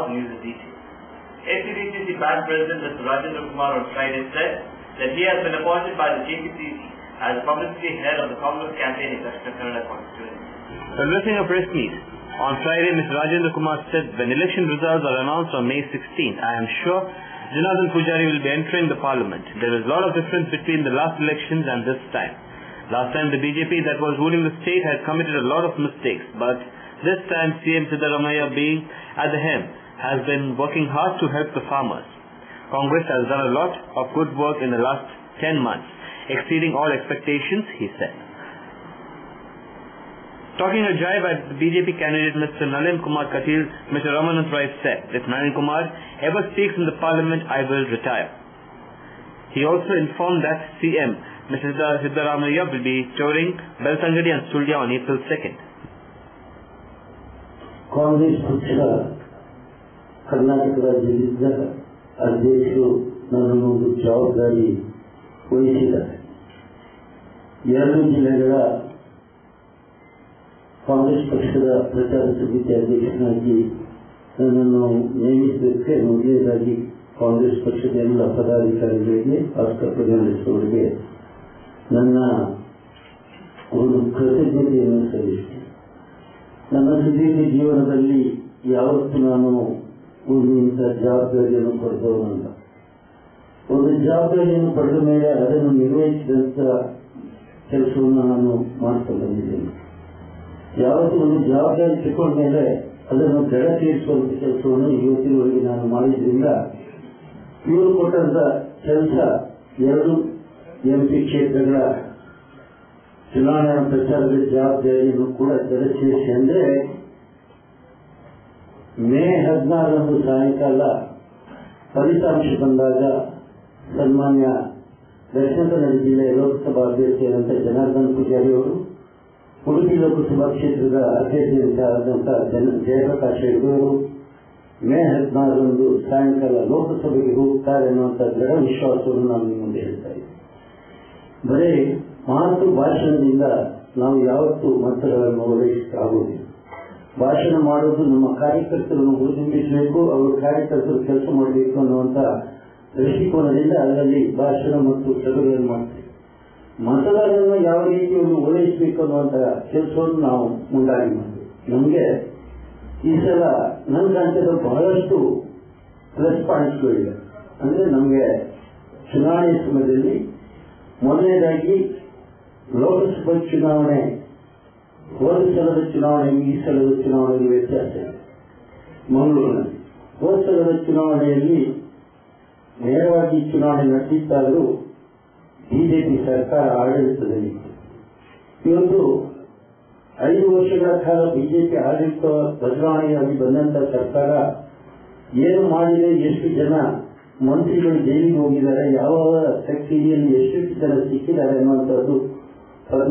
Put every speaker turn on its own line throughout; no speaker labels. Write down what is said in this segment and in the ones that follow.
of news in detail. ACDCC Bank President Mr. Rajendra Kumar on Friday said that he has been appointed by the KPCC as publicity head of the Congress campaign in Dakshina Kannada constituency.
Addressing a press meet on Friday, Mr. Rajendra Kumar said when election results are announced on May 16th, I am sure Janardhan Pujari will be entering the parliament. There is a lot of difference between the last elections and this time. Last time the BJP that was ruling the state had committed a lot of mistakes, but this time CM Siddaramaiah being at the helm has been working hard to help the farmers. Congress has done a lot of good work in the last 10 months, exceeding all expectations, he said. Talking a jibe at the BJP candidate Mr. Nalin Kumar Katil, Mr. Ramanand Rai said, if Nalin Kumar ever speaks in the parliament, I will retire. He also informed that CM Mr. Siddaramaiah will be touring Beltangadi and Sulya on April 2nd.
Congress ಪಕ್ಷದ ಕರ್ನಾಟಕ ರಾಜ್ಯದ ಅಧ್ಯಕ್ಷರು ನನ್ನೊಂದು ಜವಾಬ್ದಾರಿ ವಹಿಸಿದ್ದಾರೆ. 2 ಜಿಲ್ಲೆಗಳ ಕಾಂಗ್ರೆಸ್ ಪಕ್ಷದ ಪ್ರಚಾರ ಸಮಿತಿ ಅಧ್ಯಕ್ಷನಾಗಿ ನನ್ನನ್ನು ನೇಮಿಸಲಿಕ್ಕೆ ಮೊದಲನೇದಾಗಿ ಕಾಂಗ್ರೆಸ್ ಪಕ್ಷದ ಎಲ್ಲ ಪದಾಧಿಕಾರಿಗಳಿಗೆ ರಾಷ್ಟ್ರಪತಿಯವರಿಗೆ ನನ್ನ ಒಂದು ಕೃತಜ್ಞತೆಯನ್ನು ಸಲ್ಲಿಸುತ್ತೇನೆ. ನನ್ನ ಸುದೀರ್ಘ ಜೀವನದಲ್ಲಿ ಯಾವತ್ತೂ ನಾನು ಒಂದು ಇಂಥ ಜವಾಬ್ದಾರಿಯನ್ನು ಪಡೆದವನಲ್ಲ. ಒಂದು ಜವಾಬ್ದಾರಿಯನ್ನು ಪಡೆದ ಮೇಲೆ ಅದನ್ನು ನಿರ್ವಹಿಸಿದಂಥ ಕೆಲಸವನ್ನು ನಾನು ಮಾಡ್ತಾ ಬಂದಿದ್ದೇನೆ. ಯಾವತ್ತೂ ಒಂದು ಜವಾಬ್ದಾರಿ ತಗೊಂಡ ಮೇಲೆ ಅದನ್ನು ದಡ ತೀರಿಸುವಂತ ಕೆಲಸವನ್ನು ಇವತ್ತಿನವರೆಗೆ ನಾನು ಮಾಡಿದ್ರಿಂದ ಇವರು ಕೊಟ್ಟಂತ ಕೆಲಸ 2 MP ಕ್ಷೇತ್ರಗಳ ಚುನಾವಣಾ ಪ್ರಚಾರದ ಜವಾಬ್ದಾರಿಯನ್ನು ಕೂಡ ದಡ ತೀರಿಸಿ ಅಂದರೆ ಮೇ 16ರಂದು ಸಾಯಂಕಾಲ ಫಲಿತಾಂಶ ಬಂದಾಗ ಸನ್ಮಾನ್ಯ ದಕ್ಷಿಣ ಕನ್ನಡ ಜಿಲ್ಲೆಯ ಲೋಕಸಭಾ ಅಭ್ಯರ್ಥಿಯಾದಂಥ ಜನಾರ್ದನ್ ಪೂಜಾರಿ ಅವರು, ಉಡುಪಿ ಲೋಕಸಭಾ ಕ್ಷೇತ್ರದ ಅಭ್ಯರ್ಥಿಯಾದಂಥ ಜಯಪ್ರಕಾಶ್ ಹೆಗಡೆ ಅವರು ಮೇ 16ರಂದು ಸಾಯಂಕಾಲ ಲೋಕಸಭೆಗೆ ಹೋಗುತ್ತಾರೆ ಅನ್ನುವಂಥ ದೃಢ ವಿಶ್ವಾಸವನ್ನು ನಾನು ನಿಮ್ಮ ಮುಂದೆ ಹೇಳ್ತಾ ಇದ್ದೀನಿ. ಬರೀ ಮಾತು ಭಾಷಣದಿಂದ ನಾವು ಯಾವತ್ತೂ ಮತಗಳನ್ನು ಓಲೈಸಕ್ಕಾಗುವುದಿಲ್ಲ. ಭಾಷಣ ಮಾಡೋದು ನಮ್ಮ ಕಾರ್ಯಕರ್ತರನ್ನು ಹುರಿದುಂಬಿಸಬೇಕು, ಅವರು ಕಾರ್ಯಕರ್ತರು ಕೆಲಸ ಮಾಡಬೇಕು ಅನ್ನುವಂಥ ದೃಷ್ಟಿಕೋನದಿಂದ ಅದರಲ್ಲಿ ಭಾಷಣ ಮತ್ತು ಸಭೆಗಳನ್ನು ಮಾಡ್ತೀವಿ. ಮತದಾರರನ್ನು ಯಾವ ರೀತಿಯನ್ನು ಓಲೈಸಬೇಕು ಅನ್ನುವಂಥ ಕೆಲಸವನ್ನು ನಾವು ಮುಂದಾಗಿ ಮಾಡ್ತೀವಿ. ನಮಗೆ ಈ ಸಲ ನನಗಂತದ ಬಹಳಷ್ಟು ಪ್ಲಸ್ ಪಾಯಿಂಟ್ಸ್ಗಳಿವೆ. ಅಂದರೆ ನಮಗೆ ಚುನಾವಣೆ ಸಮಯದಲ್ಲಿ ಮೊದಲನೇದಾಗಿ ಲೋಕಸಭಾ ಚುನಾವಣೆ ಹೋದ ಸಲದ ಚುನಾವಣೆಗೆ ಈ ಸಲದ ಚುನಾವಣೆಗೆ ವ್ಯತ್ಯಾಸ ಇದೆ. ಮಂಗಳೂರಿನಲ್ಲಿ ಹೋದ ಸಲದ ಚುನಾವಣೆಯಲ್ಲಿ ನೇರವಾಗಿ ಚುನಾವಣೆ ನಡೆದಿದ್ದಾದರೂ ಬಿಜೆಪಿ ಸರ್ಕಾರ ಆಡಳಿತದಲ್ಲಿತ್ತು. ಇವತ್ತು 5 ವರ್ಷಗಳ ಕಾಲ ಬಿಜೆಪಿ ಆಡಳಿತ ಬದಲಾವಣೆಯಾಗಿ ಬಂದಂತ ಸರ್ಕಾರ ಏನು ಮಾಡಿದೆ, ಎಷ್ಟು ಜನ ಮಂತ್ರಿಗಳು ಜೈಲಿಗೆ ಹೋಗಿದ್ದಾರೆ, ಯಾವ ಸೆಕ್ಟರಿಯಲ್ಲಿ ಎಷ್ಟು ಜನ ಸಿಕ್ಕಿದ್ದಾರೆ ಅನ್ನುವಂಥದ್ದು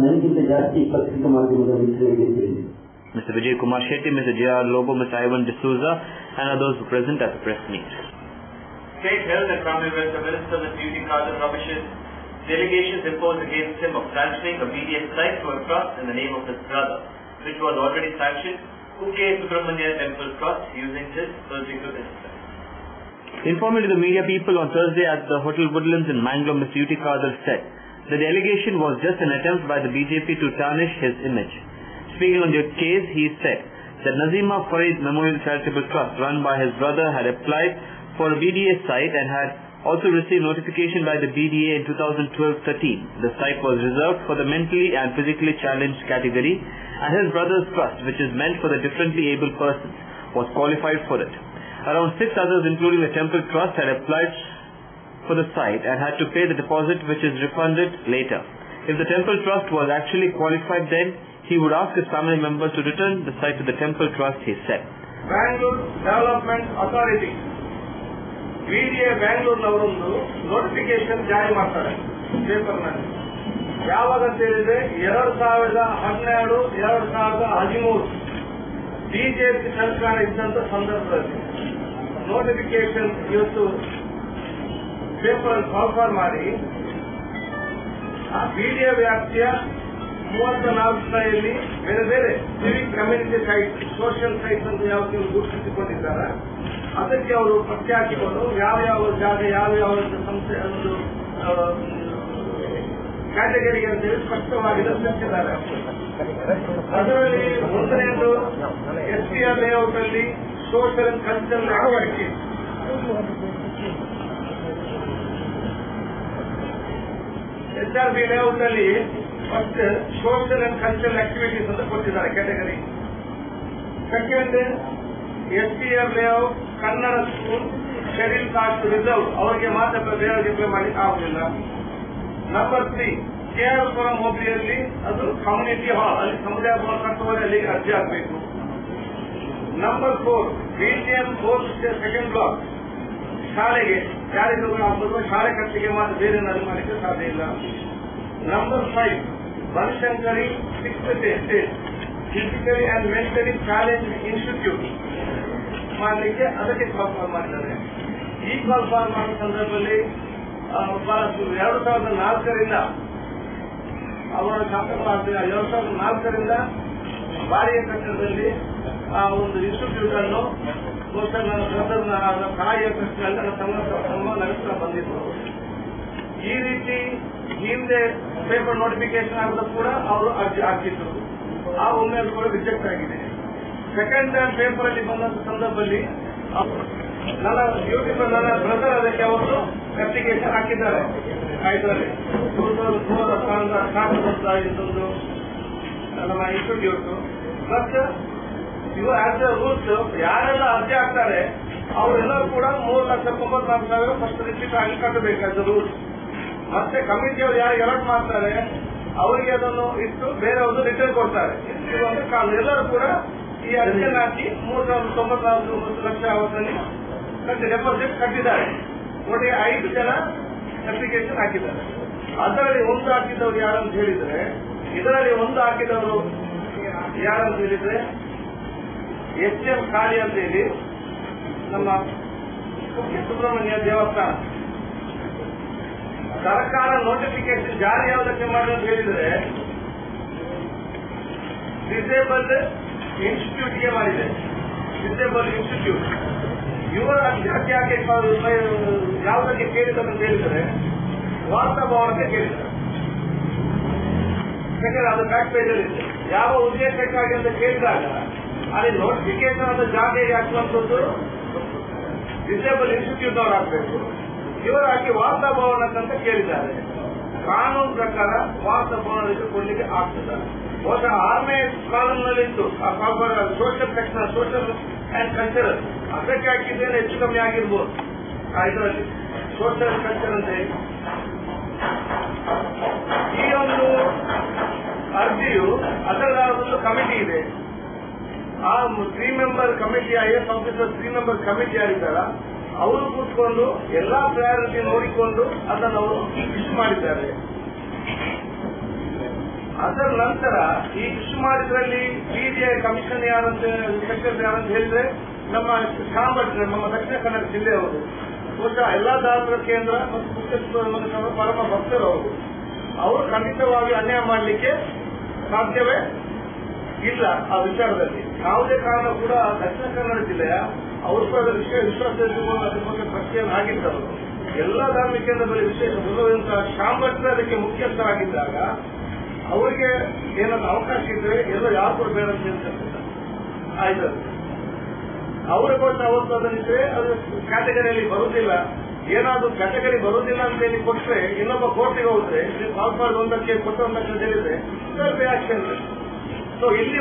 ನನಗಿಂತ ಜಾಸ್ತಿ ಪತ್ರಿಕಾ ಮಾಧ್ಯಮದ ಮಿತ್ರರಿಗೆ ತಿಳಿದಿದೆ.
Mr. Vijay Kumar Shetty, Mr. J.R. Lobo, Mr. Ivan D'Souza and others were present at the press meet.
State Health and Family Welfare Minister Mr. U.T. Khadr rubbishes delegations imposed against him of sanctioning a BDS site to a trust in the name of his brother, which was already sanctioned, K. Subramania Temple Trust, using his surgical instruments.
Informing to the media people on Thursday at the Hotel Woodlands in Mangalore, Mr. U.T. Khadr said the delegation was just an attempt by the BJP to tarnish his image. Speaking on the case, he said that Nazima Farid Memorial Charitable Trust, run by his brother, had applied for a BDS site and had also received notification by the BDA in 2012-13. The site was reserved for the mentally and physically challenged category, and his brother's trust, which is meant for the differently abled persons, was qualified for it. Around 6 others, including the Temple Trust, had applied for the site and had to pay the deposit, which is refunded later. If the Temple Trust was actually qualified, then he would ask his family members to return the site to the Temple Trust, he said.
Bangalore Development Authority BDA ಬ್ಯಾಂಗ್ಳೂರ್ನವರೊಂದು notification ಜಾರಿ ಮಾಡ್ತಾರೆ ಪೇಪರ್ನಲ್ಲಿ. ಯಾವಾಗ ಅಂತ ಹೇಳಿದ್ರೆ 2012, 2013 BJP ಸರ್ಕಾರ ಇದ್ದಂತ ಸಂದರ್ಭದಲ್ಲಿ ನೋಟಿಫಿಕೇಶನ್ ಇವತ್ತು ಪೇಪರ್ ಕಾಲ್ಫಾರ್ ಮಾಡಿ ಆ ಬಿಡಿಎ ವ್ಯಾಪ್ತಿಯ 34 ಸ್ಥಳದಲ್ಲಿ ಬೇರೆ ಬೇರೆ Civic community site, social site ಅಂತ ಯಾವತ್ತು ಗುರುತಿಸಿಕೊಂಡಿದ್ದಾರೆ ಅದಕ್ಕೆ ಅವರು ಪತ್ತೆ ಹಾಕಿಕೊಂಡು ಯಾವ ಜಾಗ ಯಾವ ಸಂಸ್ಥೆ ಒಂದು ಕ್ಯಾಟಗರಿಗೆ ಅಂತೇಳಿ ಸ್ಪಷ್ಟವಾಗಿ ತಿಳಿಸಿದ್ದಾರೆ. ಅದರಲ್ಲಿ ಒಂದನೇದು SPR ಲೇಔಟ್ ಅಲ್ಲಿ social and cultural activities. SRB layout ಅಲ್ಲಿ first social and cultural activities ಅಂತ ಕೊಟ್ಟಿದ್ದಾರೆ category. Second SPR layout Kannada school schedule caste reserve, ಅವರಿಗೆ ಮಾತ್ರ ಬೇರೆಯವರಿಗೆ ಅಪ್ಲೈ ಮಾಡಲಿಕ್ಕೆ ಆಗುದಿಲ್ಲ. ನಂಬರ್ 3 KR ಹೋಬಳಿಯಲ್ಲಿ ಅದು ಕಮ್ಯುನಿಟಿ ಹಾಲ್, ಅಲ್ಲಿ ಸಮುದಾಯ ಭವನ ಕಟ್ಟುವಲ್ಲಿ ಅಲ್ಲಿ ಅರ್ಜಿ ಆಗಬೇಕು. ನಂಬರ್ 4 BTM 4 ಬ್ಲಾಕ್ ಶಾಲೆಗೆ ಯಾರಿಗೂ ಆಗ್ಬೋದು, ಶಾಲೆ ಕಟ್ಟಿಗೆ ಮಾತ್ರ ಬೇರೆ ಮಾಡಲಿಕ್ಕೆ ಸಾಧ್ಯ ಇಲ್ಲ. Number 5 Banashankari 6th estate physically and mentally challenge institute ಮಾಡಲಿಕ್ಕೆ ಅದಕ್ಕೆ ಕಾಲ್ ಫಾರ್ಮ್ ಮಾಡಿದ್ದಾರೆ. ಈ ಕಾಲ್ ಫಾರ್ಮ್ ಮಾಡೋ ಸಂದರ್ಭದಲ್ಲಿ 2004ರಿಂದ ಅವರ ಶಾಸಕ 2004ರಿಂದ ಬಾಡಿಗೆ ಕಟ್ಟಡದಲ್ಲಿ ಒಂದು ಇನ್ಸ್ಟಿಟ್ಯೂಟ್ ಅನ್ನು ಸಹಾಯ ಟ್ರಸ್ಟ್ನಲ್ಲಿ ನಡೆಸ್ತಾ ಬಂದಿದ್ರು. ಈ ರೀತಿ ಹಿಂದೆ ಪೇಪರ್ ನೋಟಿಫಿಕೇಶನ್ ಆದರೂ ಕೂಡ ಅವರು ಅರ್ಜಿ ಹಾಕಿದ್ರು. ಆ ಒಮ್ಮೆ ಕೂಡ ರಿಜೆಕ್ಟ್ ಆಗಿದೆ. ಸೆಕೆಂಡ್ ಟೈಮ್ ಪೇಪರ್ ಅಲ್ಲಿ ಬಂದಂತ ಸಂದರ್ಭದಲ್ಲಿ ನನ್ನ ಯೂಟ್ಯೂಬ್ ನನ್ನ ಬ್ರದರ್ ಅದಕ್ಕೆ ಅವರು ಅಪ್ಲಿಕೇಶನ್ ಹಾಕಿದ್ದಾರೆ. ಇದರಲ್ಲಿ 2003 ಸ್ಟಾರ್ಟ್ ನಮ್ಮ ಇನ್ಸ್ಟಿಟ್ಯೂಟ್. ಬಟ್ ಇವು ಆಸ್ ಎ ರೂಲ್ಸ್ ಯಾರೆಲ್ಲ ಅರ್ಜಿ ಹಾಕ್ತಾರೆ ಅವರೆಲ್ಲರೂ ಕೂಡ 3,94,000 ಫಸ್ಟ್ ರಿಸೀಟ್ ಆಗಿ ಕಟ್ಟಬೇಕು ಆಸ್ ಎ ರೂಲ್ಸ್. ಮತ್ತೆ ಕಮಿಟಿಯವರು ಯಾರು ಎಲರ್ಟ್ ಮಾಡ್ತಾರೆ ಅವರಿಗೆ ಅದನ್ನು ಇಟ್ಟು ಬೇರೆಯವರು ರಿಟರ್ನ್ ಕೊಡ್ತಾರೆ. ಎಲ್ಲರೂ ಕೂಡ ಈ ಅರ್ಜಿಯನ್ನು ಹಾಕಿ 3,94,000 ಲಕ್ಷ ಅವತ್ತಲ್ಲಿ ಡೆಪಾಸಿಟ್ ಕಟ್ಟಿದ್ದಾರೆ. ಒಟ್ಟಿಗೆ 5 ಜನ ಅಪ್ಲಿಕೇಶನ್ ಹಾಕಿದ್ದಾರೆ. ಅದರಲ್ಲಿ ಒಂದು ಹಾಕಿದವರು ಯಾರಂತ ಹೇಳಿದ್ರೆ, ಇದರಲ್ಲಿ ಒಂದು ಹಾಕಿದವರು ಯಾರಂತ ಹೇಳಿದ್ರೆ HM ಕಾಳಿ ಅಂತ ಹೇಳಿ ನಮ್ಮ ಸುಬ್ರಹ್ಮಣ್ಯ ದೇವಸ್ಥಾನ. ಸರ್ಕಾರ ನೋಟಿಫಿಕೇಶನ್ ಜಾರಿ ಯಾವುದಕ್ಕೆ ಮಾಡಿ ಅಂತ ಹೇಳಿದ್ರೆ ಡಿಸೇಬಲ್ಡ್ ಇನ್ಸ್ಟಿಟ್ಯೂಟ್ಗೆ ಮಾಡಿದೆ. ಡಿಸೇಬಲ್ಡ್ ಇನ್ಸ್ಟಿಟ್ಯೂಟ್ ಇವರ ಅರ್ಜಿ ಯಾಕೆ ಯಾವುದಕ್ಕೆ ಕೇಳಿದ್ದಾರೆ ಅಂತ ಹೇಳಿದರೆ ವಾಸ್ತವಕ್ಕೆ ಕೇಳಿದ್ದಾರೆ. ಯಾಕಂದ್ರೆ ಅದು ಬ್ಯಾಕ್ ಪೇಜ್ ಅಲ್ಲಿ ಇದೆ. ಯಾವ ಉದ್ದೇಶಕ್ಕಾಗಿ ಅಂತ ಕೇಳಿದಾಗ ಅಲ್ಲಿ ನೋಟಿಫಿಕೇಶನ್ ಅಂತ ಜಾರಿಗೆ ಹಾಕುವಂಥದ್ದು ಡಿಸೇಬಲ್ ಇನ್ಸ್ಟಿಟ್ಯೂಟ್ ಅವರು ಹಾಕಬೇಕು. ಇವರು ಹಾಕಿ ವಾತಾಭವನಕ್ಕಂತ ಕೇಳಿದ್ದಾರೆ. ಕಾನೂನು ಪ್ರಕಾರ ವಾತಾಭವನಕ್ಕೆ ಕೊಡ್ಲಿಕ್ಕೆ ಆಗ್ತದೆ. ಬಹುಶಃ 6ನೇ ಕಾನೂನಿನಲ್ಲಿತ್ತು ಆ social section social and cultural ಅದಕ್ಕೆ ಹಾಕಿದ್ದೇನೆ ಹೆಚ್ಚು ಕಮ್ಮಿ ಆಗಿರ್ಬೋದು. ಇದರಲ್ಲಿ ಸೋಷಿಯಲ್ ಕಲ್ಚರ್ ಅಂತ ಹೇಳಿ ಈ ಒಂದು ಅರ್ಜಿಯು ಅದರ ಒಂದು ಕಮಿಟಿ ಇದೆ. ಆ 3 member committee IAS officer 3 member committee ಯಾರಿದ್ದಾರ ಅವರು ಕೂತ್ಕೊಂಡು ಎಲ್ಲಾ ಪ್ರಯಾರಿಟಿ ನೋಡಿಕೊಂಡು ಅದನ್ನು ಅವರು ಇಶ್ಯೂ ಮಾಡಿದ್ದಾರೆ. ಅದರ ನಂತರ ಈ ಇಶ್ಯೂ ಮಾಡಿದ್ರಲ್ಲಿ PDI ಕಮಿಷನ್ ಯಾರಂತ ಸೆಕ್ರೆಟರಿ ಯಾರಂತ ಹೇಳಿದ್ರೆ ನಮ್ಮ ಶಾಂಭಟ್ರೆ ನಮ್ಮ ದಕ್ಷಿಣ ಕನ್ನಡ ಜಿಲ್ಲೆಯವರು. ಬಹುಶಃ ಎಲ್ಲಾ ದಾಸರ ಕೇಂದ್ರ ಮತ್ತು ಮುಖ್ಯ ಪರಮ ಭಕ್ತರು ಅವರು ಖಂಡಿತವಾಗಿ ಅನ್ಯಾಯ ಮಾಡಲಿಕ್ಕೆ ಸಾಧ್ಯವೇ ಇಲ್ಲ. ಆ ವಿಚಾರದಲ್ಲಿ ಯಾವುದೇ ಕಾರಣ ಕೂಡ ದಕ್ಷಿಣ ಕನ್ನಡ ಜಿಲ್ಲೆಯ ಅವರು ಕೂಡ ವಿಶ್ವಾಸ ಅದರ ಬಗ್ಗೆ ಪ್ರಶ್ನೆಯನ್ನು ಆಗಿದ್ದರು. ಎಲ್ಲಾ ಧಾರ್ಮಿಕ ಕೇಂದ್ರದಲ್ಲಿ ವಿಶೇಷ ಬರುವಂತಹ ಶಾಂಭಟ್ರೆ ಅದಕ್ಕೆ ಮುಖ್ಯಸ್ಥರಾಗಿದ್ದಾಗ ಅವರಿಗೆ ಏನಾದ್ರು ಅವಕಾಶ ಇದ್ರೆ ಎಲ್ಲ ಯಾವ ಕೂಡ ಬೇಡ ಅಂತ ಹೇಳ್ತಾರೆ. ಆಯ್ತು ಅವರ ಕೊಟ್ಟು ಅವತ್ತು ಅದನ್ನಿದ್ರೆ ಅದು ಕ್ಯಾಟಗರಿಯಲ್ಲಿ ಬರುವುದಿಲ್ಲ. ಏನಾದ್ರು ಕ್ಯಾಟಗರಿ ಬರುವುದಿಲ್ಲ ಅಂತ ಹೇಳಿ ಕೊಟ್ಟರೆ ಇನ್ನೊಬ್ಬ ಕೋರ್ಟಿಗೆ ಹೋದ್ರೆ ಕಾಲ್ಪಾಡ್ ಒಂದಕ್ಕೆ ಕೊಟ್ಟೊಂದಕ್ಕೆ ಅಂತ ಹೇಳಿದ್ರೆ ರಿಯಾಕ್ಷನ್. ಸೊ ಇಲ್ಲಿ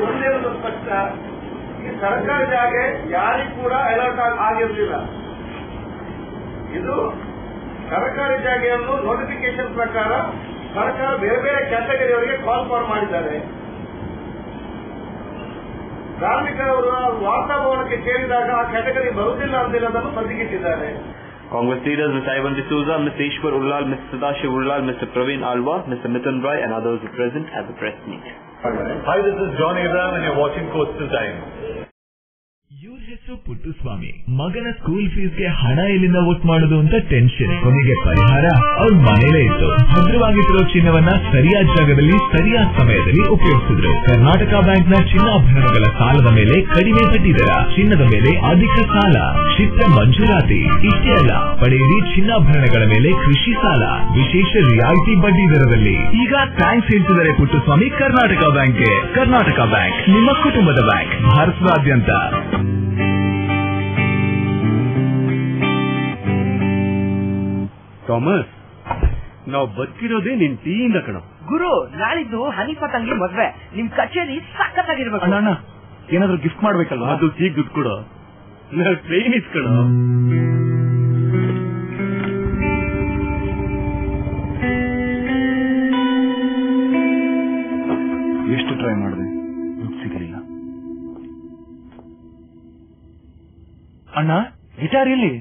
ಒಂದೇನದು ಸ್ಪಷ್ಟ, ಈ ಸರ್ಕಾರಿ ಜಾಗ ಯಾರಿಗೂ ಕೂಡ ಅಲರ್ಟ್ ಆಗಿರಲಿಲ್ಲ. ಇದು ಸರ್ಕಾರಿ ಜಾಗೆಯನ್ನು ನೋಟಿಫಿಕೇಶನ್ ಪ್ರಕಾರ ಸರ್ಕಾರ ಬೇರೆ ಬೇರೆ ಕ್ಯಾಟಗರಿಯವರಿಗೆ ಕಾಲ್ ಫಾರ್ ಮಾಡಿದ್ದಾರೆ. ಧಾರ್ಮಿಕರವರು ವಾತಾವರಣಕ್ಕೆ ಕೇಳಿದಾಗ ಆ ಕ್ಯಾಟಗರಿ ಬರುವುದಿಲ್ಲ ಅಂತ ಅದನ್ನು ಬದಿಗಿಟ್ಟಿದ್ದಾರೆ.
Congress leaders Mr. Ivan D'Souza, Mr. Ishwar Ullal, Mr. Sadashiv Ullal, Mr. Praveen Alva, Mr. Mithun Roy and others were present at the press meet.
Hi, this is John Abraham and you're watching Coastal Times. ಇವ್ರ ಹೆಸರು ಪುಟ್ಟಸ್ವಾಮಿ. ಮಗನ school ಫೀಸ್ಗೆ ಹಣ ಎಲ್ಲಿಂದ ಒಟ್ಟು ಮಾಡೋದು ಅಂತ tension. ಕೊನೆಗೆ ಪರಿಹಾರ ಅವ್ರ ಮನೇಲೇ ಇತ್ತು. ಭದ್ರವಾಗಿಟ್ಟಿರೋ ಚಿನ್ನವನ್ನ ಸರಿಯಾದ ಜಾಗದಲ್ಲಿ ಸರಿಯಾದ ಸಮಯದಲ್ಲಿ ಉಪಯೋಗಿಸಿದ್ರು. ಕರ್ನಾಟಕ ಬ್ಯಾಂಕ್ನ ಚಿನ್ನಾಭರಣಗಳ ಸಾಲದ ಮೇಲೆ ಕಡಿಮೆ ಬಡ್ಡಿ ದರ, ಚಿನ್ನದ ಮೇಲೆ ಅಧಿಕ ಸಾಲ, ಕ್ಷಿಪ್ರ ಮಂಜೂರಾತಿ. ಇಷ್ಟೇ ಅಲ್ಲ, ಪಡೆಯಿರಿ ಚಿನ್ನಾಭರಣಗಳ ಮೇಲೆ ಕೃಷಿ ಸಾಲ ವಿಶೇಷ ರಿಯಾಯಿತಿ ಬಡ್ಡಿ ದರದಲ್ಲಿ. ಈಗ ಥ್ಯಾಂಕ್ಸ್ ಹೇಳ್ತಿದ್ದಾರೆ ಪುಟ್ಟಸ್ವಾಮಿ ಕರ್ನಾಟಕ ಬ್ಯಾಂಕ್ಗೆ. ಕರ್ನಾಟಕ ಬ್ಯಾಂಕ್ ನಿಮ್ಮ ಕುಟುಂಬದ ಬ್ಯಾಂಕ್, ಭಾರತದಾದ್ಯಂತ.
ಥಾಮಸ್, ನಾವು ಬದುಕಿರೋದೇ ನಿನ್ ಟೀಯಿಂದ ಕಣ.
ಗುರು, ನಾಳಿದ್ದು ಹನೀಫಾ ತಂಗಿ ಮದ್ವೆ. ನಿಮ್ ಕಚೇರಿ ಸಖತ್ತಾಗಿರ್ಬೇಕು.
ಅಣ್ಣ, ಏನಾದ್ರು ಗಿಫ್ಟ್ ಮಾಡ್ಬೇಕಲ್ವಾ? ಅದು ಈಗ ದುಡ್ಡು ಕೊಡ. ಟ್ರೈನ್ ಇಸ್ಕಣ. ಎಷ್ಟು ಟ್ರೈ ಮಾಡಿದೆ, ದುಡ್ಡು ಸಿಗಲಿಲ್ಲ. ಅಣ್ಣ, ಗಿಟಾರ್ ಎಲ್ಲಿ?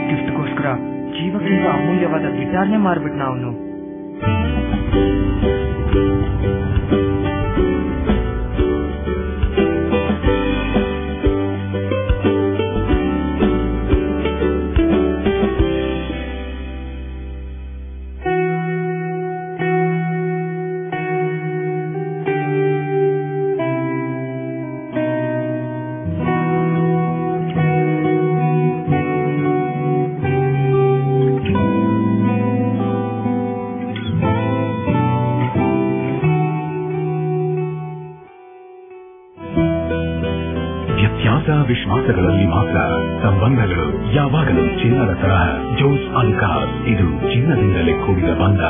ಗಿಫ್ಟ್ಗೋಸ್ಕರ ಜೀವಕ್ಕಿಂತ ಅಮೂಲ್ಯವಾದ ಗಿಟಾರ್ನೇ ಮಾರ್ಬಿಟ್ನ ಅವನು.
ವಿಶ್ವಾಸಗಳಲ್ಲಿ ಮಾತ್ರ ಸಂಬಂಧಗಳು ಯಾವಾಗಲೂ ಚಿನ್ನದ ತರಹ. ಜೋಸ್ ಅಲ್ಕಾಸ್, ಇದು ಚಿನ್ನದಿಂದಲೇ ಕೂಡಿದ ಬಂಧ.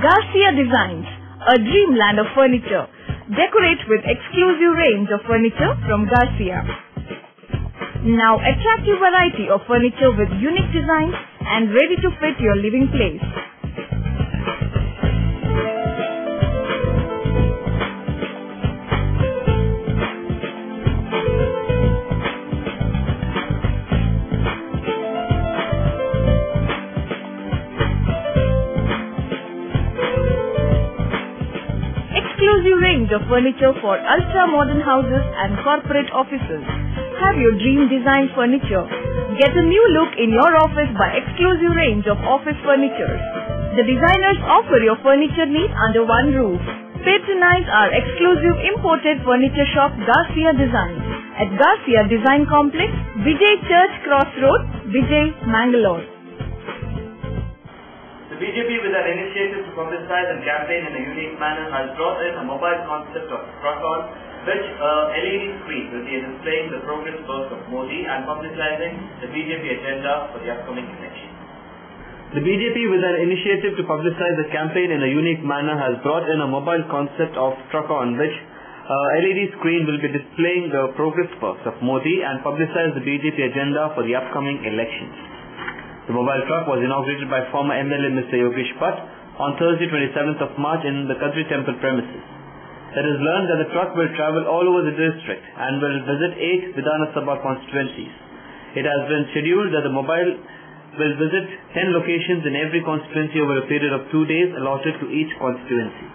Garcia Designs, a dreamland of furniture. Decorate with exclusive range of furniture from Garcia. Now attractive variety of furniture with unique designs and ready to fit your living place. Exclusive range of furniture for ultra-modern houses and corporate offices. Have your dream design furniture. Get a new look in your office by exclusive range of office furniture. The designers offer your furniture needs under one roof. Patronize our exclusive imported furniture shop Garcia Designs at Garcia Design Complex, Vijay Church Cross Road, Vijay, Mangalore.
The BJP, with an initiative to publicize and campaign in a unique manner, has brought in a mobile concept of Truck-On, which LED screen will be displaying the progress work of Modi and publicizing the BJP agenda for the upcoming election.
The BJP, with an initiative to publicize the campaign in a unique manner, has brought in a mobile concept of Truck-On, which LED screen will be displaying the progress works of Modi and publicize the BJP agenda for the upcoming elections. The mobile truck was inaugurated by former MLA Mr. Yogesh Bhatt on Thursday 27th of March in the Kadri Temple premises. It is learned that the truck will travel all over the district and will visit 8 Vidhana Sabha constituencies. It has been scheduled that the mobile will visit 10 locations in every constituency over a period of 2 days allotted to each constituency.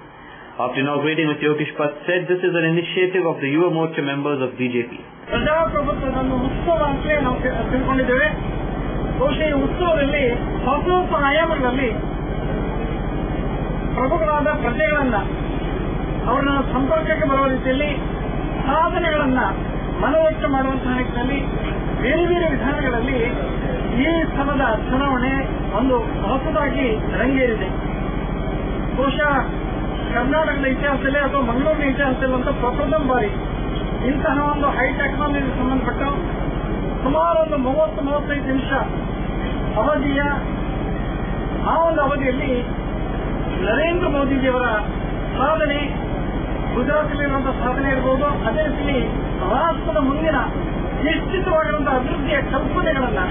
After inaugurating, Mr. Yogesh Bhatt said this is an initiative of the Yuva Morcha members of BJP.
ಪ್ರಜಾಪ್ರಭುತ್ವವನ್ನು ಉತ್ಸವ ಅಂತಲೇ ನಾವು ತಿಳ್ಕೊಂಡಿದ್ದೇವೆ. ಬಹುಶಃ ಈ ಉತ್ಸವದಲ್ಲಿ ಹೊಸ ಹೊಸ ಆಯಾಮಗಳಲ್ಲಿ ಪ್ರಮುಖರಾದ ಪ್ರಜೆಗಳನ್ನ ಅವರನ್ನ ಸಂಪರ್ಕಕ್ಕೆ ಬರುವ ರೀತಿಯಲ್ಲಿ ಸಾಧನೆಗಳನ್ನ ಮನವರಿಕೆ ಮಾಡುವಂತಹ ನಿಟ್ಟಿನಲ್ಲಿ ಬೇರೆ ಬೇರೆ ವಿಧಾನಗಳಲ್ಲಿ ಈ ಸ್ಥಳದ ಚುನಾವಣೆ ಒಂದು ಹೊಸದಾಗಿ ರಂಗೇರಿದೆ. ಬಹುಶಃ ಕರ್ನಾಟಕದ ಇತಿಹಾಸದಲ್ಲಿ ಅಥವಾ ಮಂಗಳೂರಿನ ಇತಿಹಾಸದಲ್ಲಿ ಅಂತ ಪ್ರಥಮ ಬಾರಿ ಇಂತಹ ಒಂದು ಹೈ ಟೆಕ್ನಾಲಜಿಗೆ ಸಂಬಂಧಪಟ್ಟ ಸುಮಾರು ಒಂದು 30-35 ನಿಮಿಷ ಅವಧಿಯ ಆ ಒಂದು ಅವಧಿಯಲ್ಲಿ ನರೇಂದ್ರ ಮೋದಿಜಿಯವರ ಸಾಧನೆ ಗುಜರಾತ್ನಲ್ಲಿರುವಂತಹ ಸಾಧನೆ ಇರಬಹುದು, ಅದೇ ರೀತಿ ರಾಷ್ಟ್ರದ ಮುಂದಿನ ನಿಶ್ಚಿತವಾಗಿರುವಂತಹ ಅಭಿವೃದ್ಧಿಯ ಕಲ್ಪನೆಗಳನ್ನ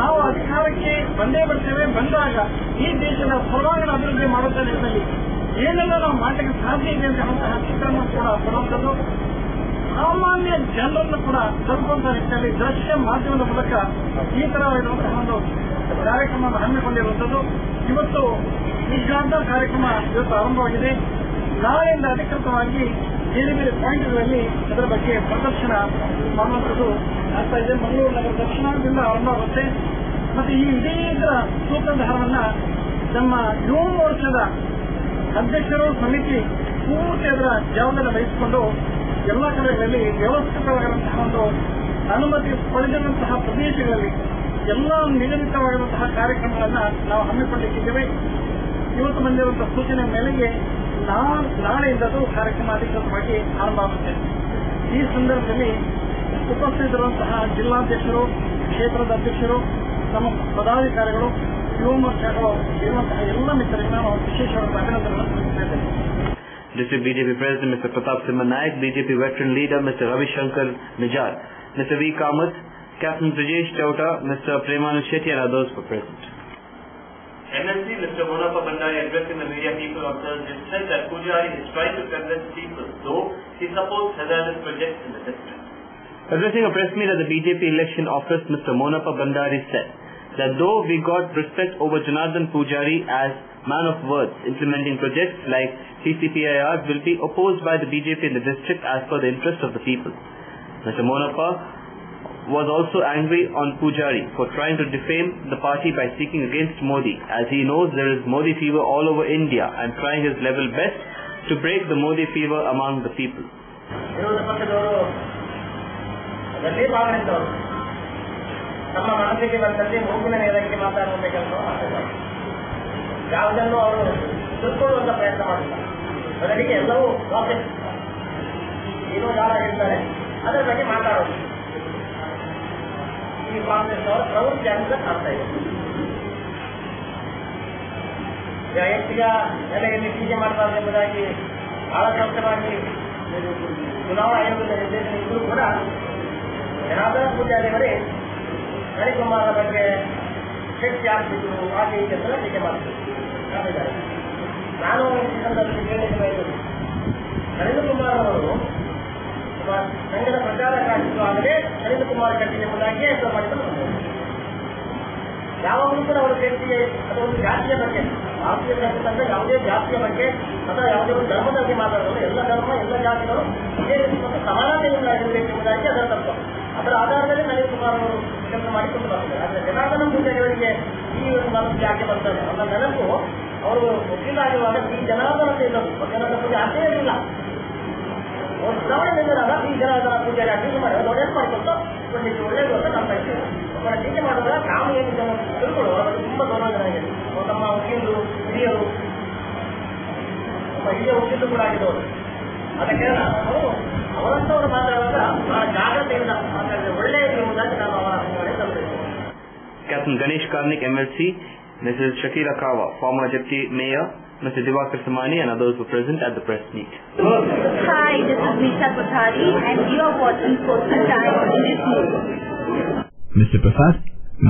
ನಾವು ಅಧಿಕಾರಕ್ಕೆ ಬಂದೇ ಬರ್ತೇವೆ. ಬಂದಾಗ ಈ ದೇಶದ ಸರ್ವಾಂಗೀಣ ಅಭಿವೃದ್ಧಿ ಮಾಡುವ ನಿಟ್ಟಿನಲ್ಲಿ ಏನೆಲ್ಲ ನಾವು ಮಾಡಲಿಕ್ಕೆ ಸಾಧ್ಯ ಇದೆ ಅಂತಕ್ಕಂತಹ ಚಿತ್ರಣ ಕೂಡ ಕೊಡುವಂಥದ್ದು, ಸಾಮಾನ್ಯ ಜನರನ್ನು ಕೂಡ ತಲುಪುವಂತಹ ನಿಟ್ಟಿನಲ್ಲಿ ದೃಶ್ಯ ಮಾಧ್ಯಮದ ಮೂಲಕ ಈ ತರವಾಗಿರುವಂತಹ ಒಂದು ಕಾರ್ಯಕ್ರಮ ಹಮ್ಮಿಕೊಂಡಿರುವಂಥದ್ದು. ಇವತ್ತು ಈ ಜವಾಬ್ದಾರಿ ಕಾರ್ಯಕ್ರಮ ಇವತ್ತು ಆರಂಭವಾಗಿದೆ. ನಾಳೆಯಿಂದ ಅಧಿಕೃತವಾಗಿ ಬೇರೆ ಬೇರೆ ಪಾಯಿಂಟ್ಗಳಲ್ಲಿ ಅದರ ಬಗ್ಗೆ ಪ್ರದರ್ಶನ ಮಾಡುವಂಥದ್ದು ಆಗ್ತಾ ಇದೆ. ಮಂಗಳೂರು ನಗರ ದಕ್ಷಿಣದಿಂದ ಆರಂಭವಾಗುತ್ತೆ. ಮತ್ತೆ ಈ ಇಡೀ ಸೂತ್ರಧಾರವನ್ನ ನಮ್ಮ 7 ವರ್ಷದ ಅಧ್ಯಕ್ಷರು ಸಮಿತಿ ಪೂರ್ತಿ ಅದರ ಜವಾಬ್ದಾರಿ ವಹಿಸಿಕೊಂಡು ಎಲ್ಲ ಕಡೆಗಳಲ್ಲಿ ವ್ಯವಸ್ಥಿತವಾಗಿರುವಂತಹ ಒಂದು ಅನುಮತಿ ಪಡೆದಿರುವಂತಹ ಪ್ರದೇಶಗಳಲ್ಲಿ ಎಲ್ಲ ನಿಗದಿತವಾಗಿರುವಂತಹ ಕಾರ್ಯಕ್ರಮಗಳನ್ನ ನಾವು ಹಮ್ಮಿಕೊಂಡಿದ್ದೇವೆ. ಇವತ್ತು ಬಂದಿರುವಂತಹ ಸೂಚನೆ ಮೇಲೆಗೆ ನಾಳೆಯಿಂದ ಅದು ಕಾರ್ಯಕ್ರಮ ಅಧಿಕೃತವಾಗಿ ಆರಂಭ ಆಗುತ್ತೆ. ಈ ಸಂದರ್ಭದಲ್ಲಿ ಉಪಸ್ಥಿತರಿರುವಂತಹ ಜಿಲ್ಲಾಧ್ಯಕ್ಷರು, ಕ್ಷೇತ್ರದ ಅಧ್ಯಕ್ಷರು, ನಮ್ಮ ಪದಾಧಿಕಾರಿಗಳು, ಯುವ ಮೋರ್ಚಾಗಳು ಇರುವಂತಹ ಎಲ್ಲ ಮಿತ್ರರಿಗೆ ನಾನು ವಿಶೇಷವಾದ ಅಭಿನಂದನೆಗಳನ್ನು ಸಲ್ಲಿಸುತ್ತೇನೆ.
District BJP President Mr. Pratap Simha Naik, BJP Veteran Leader Mr. Ravi Shankar Mijal, Mr. V. Kamath, Captain Brajesh Chowta, Mr. Premanand Shetty and others were present.
MLC Mr. Monappa Bandari addressing the media people on Thursday said that Pujari is trying to convince people, though he supports hazardous projects in the district.
Addressing a press meet at the BJP election office, Mr. Monappa Bandari said that though we got respect over Janardhan Pujari as man of words, implementing projects like CCPIR will be opposed by the BJP in the district as per the interest of the people. Mr. Monappa was also angry on Pujari for trying to defame the party by speaking against Modi, as he knows there is Modi fever all over India and trying his level best to break the Modi fever among the people.
ನಮ್ಮ ಮನಸ್ಸಿಗೆ ಬಂದಂತೆ ಮೂಗಿನ ನೇರಕ್ಕೆ ಮಾತಾಡುವಂತ ಕೆಲಸ ಮಾಡ್ತಾರೆ. ಯಾವುದನ್ನು ಅವರು ತಿಳ್ಕೊಳ್ಳುವಂತ ಪ್ರಯತ್ನ ಮಾಡ್ತಾರೆ. ಬದಲಿಗೆ ಎಲ್ಲವೂ ವಾಪಸ್ ಏನೋ ಯಾರಾಗಿರ್ತಾರೆ ಅದರ ಬಗ್ಗೆ ಮಾತಾಡೋದು. ಈ ಕಾಂಗ್ರೆಸ್ ಅವರ ಪ್ರವೃತ್ತಿ ಅಂತ ಕಾಣ್ತಾ ಇದೆ. ವೈಯಕ್ತಿಕ ನೆಲೆಯಲ್ಲಿ ಟೀಕೆ ಮಾಡಬಾರದು ಎಂಬುದಾಗಿ ಬಹಳ ಸ್ಪಷ್ಟವಾಗಿ ಚುನಾವಣಾ ಆಯೋಗದ ನಿರ್ದೇಶನ ಇದ್ರೂ ಕೂಡ ಜನಾರ್ದನ ಪೂಜಾರಿಯವರೇ ಹರಿಕುಮಾರ ಬಗ್ಗೆ ಶಕ್ತಿ ಆಗ್ತಿದ್ರು, ಹಾಗೆ ಹೀಗೆ ಅಂತ ಟೀಕೆ ಮಾಡ್ತಿದ್ದಾರೆ. ನಾನು ಈ ಸಂದರ್ಭದಲ್ಲಿ ಹೇಳಿದ್ದು ನರೇಂದ್ರ ಕುಮಾರ್ ಅವರು ಸಂಘದ ಪ್ರಚಾರ ಕಾರ್ಯಕ್ರಮವಾಗಲೇ ನರೇಂದ್ರ ಕುಮಾರ್ ಕಟ್ಟಿ ಎಂಬುದಾಗಿ ಮಾಡಿಕೊಂಡು ಯಾವಾಗಲೂ ಕೂಡ ಅವರ ವ್ಯಕ್ತಿಗೆ ಅಥವಾ ಒಂದು ಜಾತಿಯ ಬಗ್ಗೆ, ಭಾರತೀಯ ಜನತೆ ಯಾವುದೇ ಜಾತಿಯ ಬಗ್ಗೆ ಅಥವಾ ಯಾವುದೇ ಒಂದು ಧರ್ಮದ ಬಗ್ಗೆ ಮಾತಾಡೋದು, ಎಲ್ಲ ಧರ್ಮ ಎಲ್ಲ ಜಾತಿಗಳು ಇದೇ ರೀತಿ ಮತ್ತು ಸಮಾನತೆಯಿಂದ ಇರಬೇಕು ಎಂಬುದಾಗಿ ಅದರ ತತ್ವ. ಅದರ ಆಧಾರದಲ್ಲಿ ನರೇಂದ್ರ ಕುಮಾರ್ ಅವರು ಕೆಲಸ ಮಾಡಿಕೊಂಡು ಬರ್ತಾರೆ. ಆದರೆ ಜನಾರ್ದನ ಪೂಜಾರಿಯವರಿಗೆ ಈ ಒಂದು ಮನಸ್ಸು ಯಾಕೆ ಬರ್ತಾರೆ ಅನ್ನೋ ನೆನಪು ಅವರು ವಕೀಲ ಆಗಿರುವಾಗ ಈ ಜನಾರ್ದನತೆ ಇರೋದು, ಜನಾರ್ದನ ಪೂಜೆ ಅಷ್ಟೇ ಇರಲಿಲ್ಲ. ಅವರು ಚುನಾವಣೆ ನಿಂತಾಗ ಈ ಜನಾರ್ದನ ಪೂಜಾರಿ ಅಭ್ಯಾಸ ಮಾಡಿ ದೊಡ್ಡ ಮಾಡಿಕೊಂಡು ಕೊಂದಿದ್ದು ಒಳ್ಳೆಯದು ಅಂತ ನಮ್ಮ ಇಷ್ಟ. ಒಬ್ಬರ ಟೀಕೆ ಮಾಡಿದಾಗ ನಾವು ಏನು ತಿಳ್ಕೊಳ್ಳೋ ಅವರ ಬಗ್ಗೆ ತುಂಬ ಗೌರವನಾಗಿದೆ. ನಮ್ಮ ವಕೀಲರು ಹಿರಿಯರು, ನಮ್ಮ ಹಿರಿಯ ವಕೀಲರು ಕೂಡ ಆಗಿದ್ದವರು. ಅದಕ್ಕೆ ನಾವು ಅವರಂತವರು ಮಾತಾಡುವಾಗ ಬಹಳ ಜಾಗ್ರತೆಯಿಂದ ಮಾತಾಡಿದ್ರೆ ಒಳ್ಳೆಯದು ಎಂಬುದಾಗಿ ನಾವು ಅವರ ತಲುಪಬೇಕು.
Captain Ganesh Karnik, MLC, Mrs. Shakira Kawa, former Deputy Mayor, Mr. Divakar Samani and others were present at the press meet.
Hi, this is Nisha Kothari and you are watching Social Time in this news.
Mr. Prasad,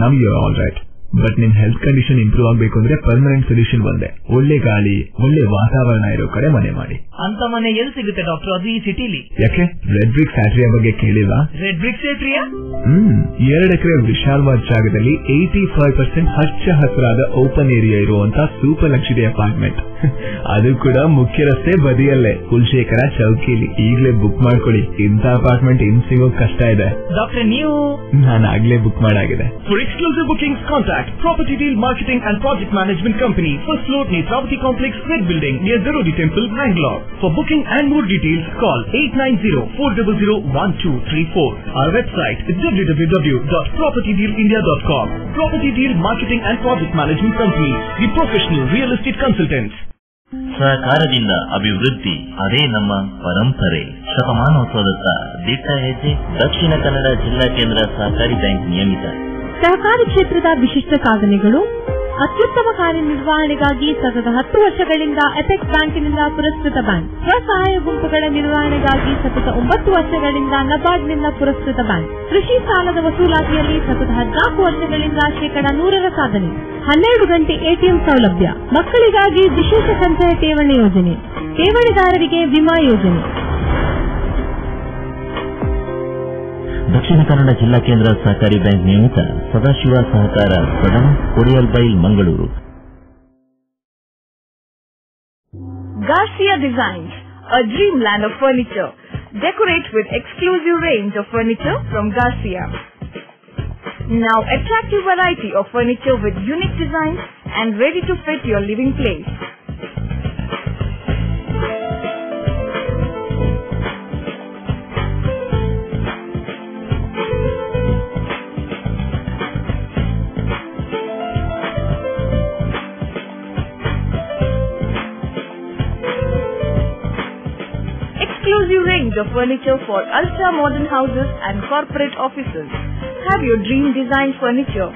now you are all right. But ನಿಮ್ health condition improve ಆಗಬೇಕು ಅಂದ್ರೆ permanent solution ಒಂದೇ, ಒಳ್ಳೆ ಗಾಳಿ ಒಳ್ಳೆ ವಾತಾವರಣ ಇರೋ ಕಡೆ ಮನೆ ಮಾಡಿ.
ಅಂತ ಮನೆ ಎಲ್ಲಿ ಸಿಗುತ್ತೆ ಡಾಕ್ಟರ್? ಅದು ಈ ಸಿಟಿಲಿ.
ಯಾಕೆ ರೆಡ್ ಬ್ರಿಕ್ಸ್ ಫ್ಯಾಕ್ಟರಿಯ ಬಗ್ಗೆ ಕೇಳಿಲ್ವಾ?
Red BRICS ಫ್ಯಾಕ್ಟರಿಯಾ?
2 ಎಕರೆ ವಿಶಾಲವಾದ ಜಾಗದಲ್ಲಿ 85% ಹಚ್ಚ ಹಸಿರಾದ ಓಪನ್ ಏರಿಯಾ ಇರುವಂತ ಸೂಪರ್ ಲಕ್ಸುರಿ ಅಪಾರ್ಟ್ಮೆಂಟ್, ಅದು ಕೂಡ ಮುಖ್ಯ ರಸ್ತೆ ಬದಿಯಲ್ಲೇ, ಕುಲಶೇಖರ ಚೌಕಿಲಿ. ಈಗಲೇ ಬುಕ್ ಮಾಡ್ಕೊಳ್ಳಿ, ಇಂಥ ಅಪಾರ್ಟ್ಮೆಂಟ್ ಇನ್ ಸಿಗೋಕ್ ಕಷ್ಟ ಇದೆ.
ಡಾಕ್ಟರ್ ನೀವು?
ನಾನು ಆಗ್ಲೇ ಬುಕ್ ಮಾಡಾಗಿದೆ.
For exclusive bookings contact Property Deal Marketing and Project Management Company, first floor Netrapati Complex, Red Building near Zarodi Temple, Bangalore. For booking and more details, call 890-400-1234. Our website is www.propertydealindia.com. Property Deal Marketing and Project Management Company, the professional real estate consultants.
ಸಹಕಾರದಿಂದ ಅಭಿವೃದ್ಧಿ, ಅದೇ ನಮ್ಮ ಪರಂಪರೆ. ಶತಮಾನೋತ್ಸವದತ್ತ ದಿಟ್ಟ ಹೆಜ್ಜೆ. ದಕ್ಷಿಣ ಕನ್ನಡ ಜಿಲ್ಲಾ ಕೇಂದ್ರ ಸಹಕಾರಿ ಬ್ಯಾಂಕ್ ನಿಯಮಿತ.
ಸಹಕಾರಿ ಕ್ಷೇತ್ರದ ವಿಶಿಷ್ಟ ಸಾಧನೆಗಳು ಅತ್ಯುತ್ತಮ ಕಾರ್ಯನಿರ್ವಹಣೆಗಾಗಿ ಸತತ 10 ವರ್ಷಗಳಿಂದ ಎಪೆಕ್ಸ್ ಬ್ಯಾಂಕಿನಿಂದ ಪುರಸ್ಕೃತ ಬ್ಯಾಂಕ್. ಸ್ವಸಹಾಯ ಗುಂಪುಗಳ ನಿರ್ವಹಣೆಗಾಗಿ ಸತತ 9 ವರ್ಷಗಳಿಂದ ನಬಾರ್ಡ್ನಿಂದ ಪುರಸ್ಕೃತ ಬ್ಯಾಂಕ್. ಕೃಷಿ ಸಾಲದ ವಸೂಲಾತಿಯಲ್ಲಿ ಸತತ 14 ವರ್ಷಗಳಿಂದ 100% ಸಾಧನೆ. 12 ಗಂಟೆ ಎಟಿಎಂ ಸೌಲಭ್ಯ. ಮಕ್ಕಳಿಗಾಗಿ ವಿಶೇಷ ಸಂಚಯ ಠೇವಣಿ ಯೋಜನೆ, ಠೇವಣಿದಾರರಿಗೆ ವಿಮಾ ಯೋಜನೆ.
ದಕ್ಷಿಣ ಕನ್ನಡ ಜಿಲ್ಲಾ ಕೇಂದ್ರ ಸಹಕಾರಿ ಬ್ಯಾಂಕ್ ನಿಯಮಿತ ಸದಾಶಿವ ಸಹಕಾರ ಸದನ Kodialbail Mangaluru.
Garcia Designs, a dreamland of furniture. Decorate with exclusive range of furniture from Garcia. Now attractive variety of furniture with unique designs and ready to fit your living place. Exclusive range of furniture for ultra-modern houses and corporate offices. Have your dream design furniture.